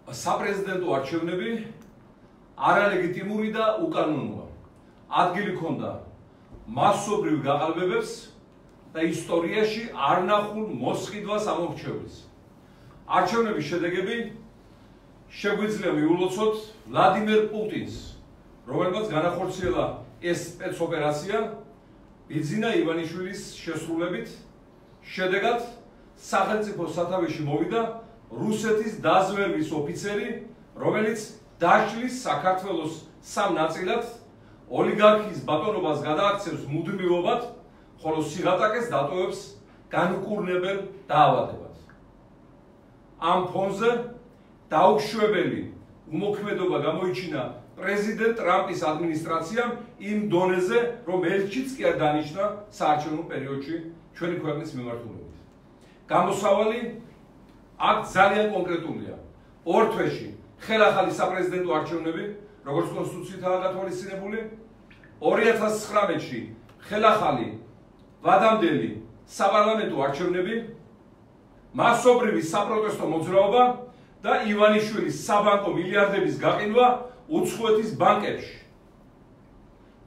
საპრეზიდენტო არჩევნები არალეგიტიმური და უკანონოა. ადგილი ჰქონდა მასობრივ გაყალბებებს და ისტორიაში არ ნახულ მოსყიდვას ამორჩევლის. არჩევნების შედეგები შეგვიძლია მივულოცოთ ვლადიმერ პუტინს, რომელმაც განახორციელა ეს სპეცოპერაცია ბიძინა ივანიშვილის შესრულებით. შედეგად სახელმწიფო სათავეში მოვიდა რუსეთის დაზვერვის ოფიცერი, რომელიც დაშლის საქართველოს სამ ნაწილად, ოლიგარქიის ბატონობას გადააქცევს მუდმივობად, ხოლო სიღატაკეს დატოვებს განკურნებელ დაავადებად. ამ ფონზე დაუშვებელი უმოქმედობა გამოიჩინა პრეზიდენტ ტრამპის ადმინისტრაციამ იმ დონეზე, რომ ელჩიც კი არ დანიშნა საარჩევნო პერიოდში ჩვენი ქვეყნის მიმართულებით. გამოსავალი აქ ძალიან კონკრეტულია. ორ თვეში ხელახალი საპრეზიდენტო არჩევნები, როგორც კონსტიტუციითაა გათვალისწინებული, 2019-ში ხელახალი ვადამდელი საპარლამენტო არჩევნები, მასობრივი საპროტესტო მოძრაობა და ივანიშვილის საბანკო მილიარდების გაყიდვა უცხოეთის ბანკებში.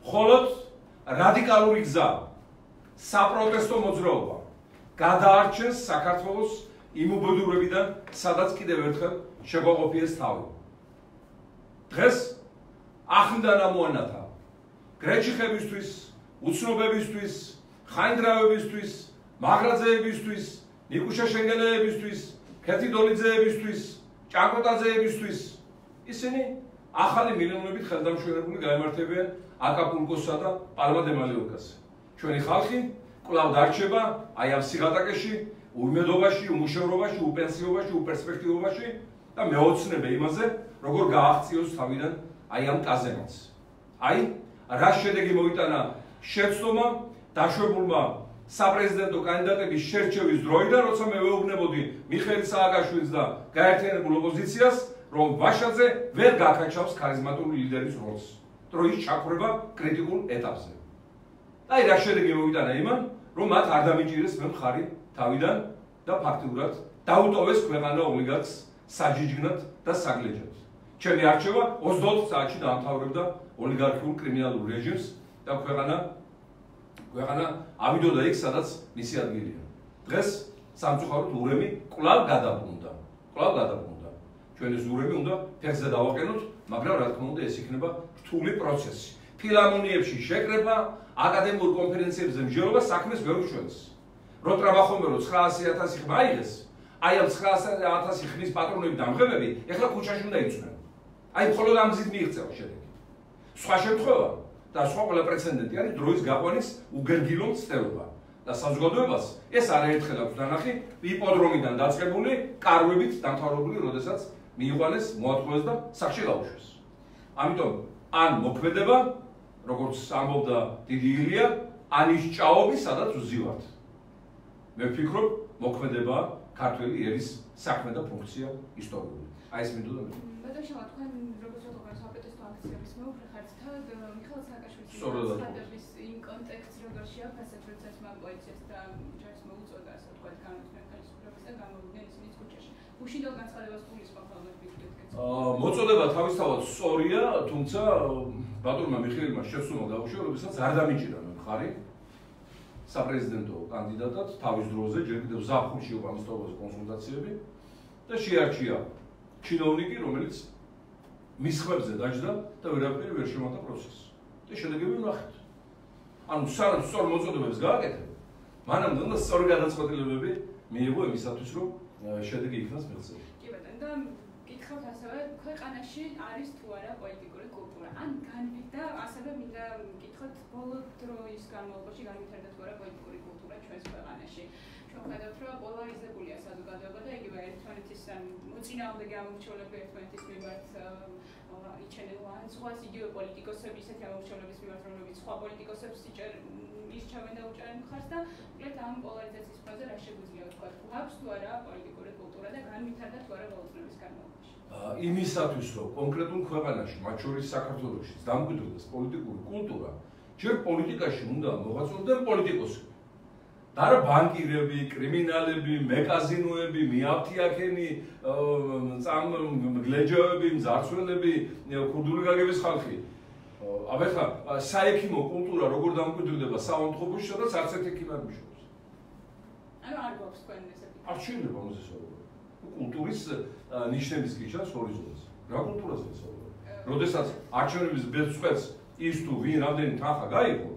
მხოლოდ რადიკალური გზა, საპროტესტო მოძრაობა გადაარჩენს საქართველოს იმ უბედურებიდან, სადაც კიდევ ერთხელ შეგვაყოფიეს თავი. დღეს ახლიდან ამოანათა გრეჩიხებისთვის, უცნობებისთვის, ხაინდრავებისთვის, მაგრაძეებისთვის, ნიკუშა შენგელეებისთვის, ქეთი დოლიძეებისთვის, ჭაკოტაძეებისთვის ისინი ახალი მილიონობით ხელდამშვენებული გაემართებიან აკაპულკოსსა და პალმა-დე-მალიორკაზე. ჩვენი ხალხი კვლავ დარჩება აი ამ სიღატაკეში, უიმედობაში, უმუშევრობაში, უპენსიობაში, უპერსპექტივობაში და მეოცნებე იმაზე, როგორ გააღწიოს თავიდან აი ამ კაზემაც. აი, რა შედეგი მოიტანა შეცდომა დაშვებულმა საპრეზიდენტო კანდიდატების შერჩევის დროიდან, როცა მე ვეუბნებოდი მიხეილ სააკაშვილს და გაერთიანებულ ოპოზიციას, რომ ვაშაძე ვერ გაკაჩავს ქარიზმატული ლიდერის როლს, რომ ის ჩაქვრება კრიტიკულ ეტაპზე. აი, რა შედეგი მოიტანა იმან, რომ მათ არ დამიჭირეს მე მხარი თავიდან და ფაქტიურად დაუტოვეს ქვეყანა ოლიგარქს საჯიჯგნად და საგლეჯად. ჩემი არჩევა 24 საათში დაამთავრებდა ოლიგარქიულ კრიმინალურ რეჟიმს და ქვეყანა ავიდოდა იქ, სადაც მისი ადგილია. დღეს სამწუხაროდ ურემი კვლავ გადაბრუნდა. ჩვენ ეს ურემი უნდა ფეხზე დავაყენოთ, მაგრამ რა თქმა უნდა ეს იქნება რთული პროცესი. ფილარმონიებში შეკრება, აკადემიურ კონფერენციებზე მსჯელობა საქმეს ვერ უშველს. რო ტრაბახომე რო 900.000 ხმა აიღეს, აი ამ 900.000 ხმის პატრონები დამღებები ეხლა ქუჩაში უნდა იწვნენ. აი მხოლოდ ამ გზით მიიღწევა შედეგი. სხვა შემთხვევა და სხვა ყველა პრეცედენტი არის დროის გაყვანის უგერგილო მცდელობა და საზოგადოებას ეს არაერთხელ აქვს დანახი იპოდრომიდან დაწყებული კარვებით დამთავრებული, როდესაც მიიყვანეს, მოათხოვეს და სახში გაუშვეს. ამიტომ ან მოქმედება, როგორც ამბობდა დიდი ილია, ან ის ჭაობი, სადაც ვზივართ. მე ვფიქრობ, მოქმედება ქართველი ერის საქმე და ფუნქცია ისტორიული. აი ეს მინდოდა მე. ბატონო, თქვენ როგორც ვთქვათ, საპროტესტო აქციების მეუღლე ხართ, თავად მიხეილ სააკაშვილის ხატების იმ კონტექსტს როგორ შეაფასეთ, როდესაც მან პოლიციას და ჯარს მოუწოდა, ასე ვთქვათ, განუცხადეთ ხელისუფლებას და გამოვიდნენ ისინი ქუჩაში. უშინდელ განცხადებას გულისხმობ ალბათ ვიქნებით. მოწოდება თავისთავად სწორია, თუმცა ბატონმა მიხეილმა შესულმა გაუშვა, როდესაც არ დამიჭირა მე მხარი საპრეზიდენტო კანდიდატად თავის დროზე, ჯერ კიდევ ზაფხულში იყო ამის თაობაზე კონსულტაციები და შეარჩია ჩინოვნიკი, რომელიც მის ხვებზე დაჯდა და ვერაფერი ვერ შემოთა პროცესს. და შედეგები ვნახეთ. ანუ სანამ სწორ მოწოდებებს გააკეთებ, მანამდე უნდა სწორი გადაწყვეტილებები მიიღო იმისათვის, რომ შედეგი იქნას მიღწეული. კი ბატონო, და გითხავთ ასევე, ქვეყანაში არის თუ არა პოლიტიკური კულტურა? ან განვიდა, ასევე მინდა გითხოთ, ბოლო დროის განმავლობაში განვითარდა თუ არა პოლიტიკური კულტურა ჩვენს ქვეყანაში? ჩვენ ხედავთ, რომ პოლარიზებულია საზოგადოება და იგივე ერთმანეთის მოწინააღმდეგე ამორჩევლები ერთმანეთის მიმართ იჩენენ ლანცხვას, იგივე პოლიტიკოსები ისეთი ამორჩევლების მიმართ, რომლებიც სხვა პოლიტიკოსებს ირჩევენ და უჭერენ მხარს და მოკლედ ამ პოლარიზაციის ფაზე რა შეგვიძლია ვთქვათ? გვაქვს თუ არა პოლიტიკური კულტურა და განვითარდა თუ არა ბოლო წლების განმავლობაში? იმისათვის, რომ კონკრეტულ ქვეყანაში, მათ შორის საქართველოში, დამკვიდრდეს პოლიტიკური კულტურა, ჯერ პოლიტიკაში უნდა მოღვაწეობდნენ პოლიტიკოსები. და არა ბანკირები, კრიმინალები, მეკაზინოები, მიაფთიაქენი, გლეჯავები, მძარცველები, ქურდული გაგების ხალხი. აბა საექიმო კულტურა როგორ დამკვიდრდება საავადმყოფოში, სადაც არც ერთ ექიმი არ მუშაობს. ანუ არ გვაქვს თქვენ ესეთი. არ შეიძლება ამაზე საუბარი. კულტურის ნიშნების კი ჩანს ჰორიზონტზე. რა კულტურაზე საუბარი? როდესაც არჩევნების ბეწვს ის თუ ვინ რამდენი თანხა გაიგო,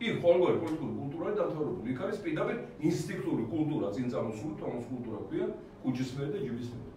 იქ ყოველგვარი პოლიტიკური კულტურა დამთავრებული. იქ არის პირდაპირ ინსტინქტური კულტურა, წინ წამოსული თომოს კულტურა ქვია, კუჩისმერი და ჯიბისმერი.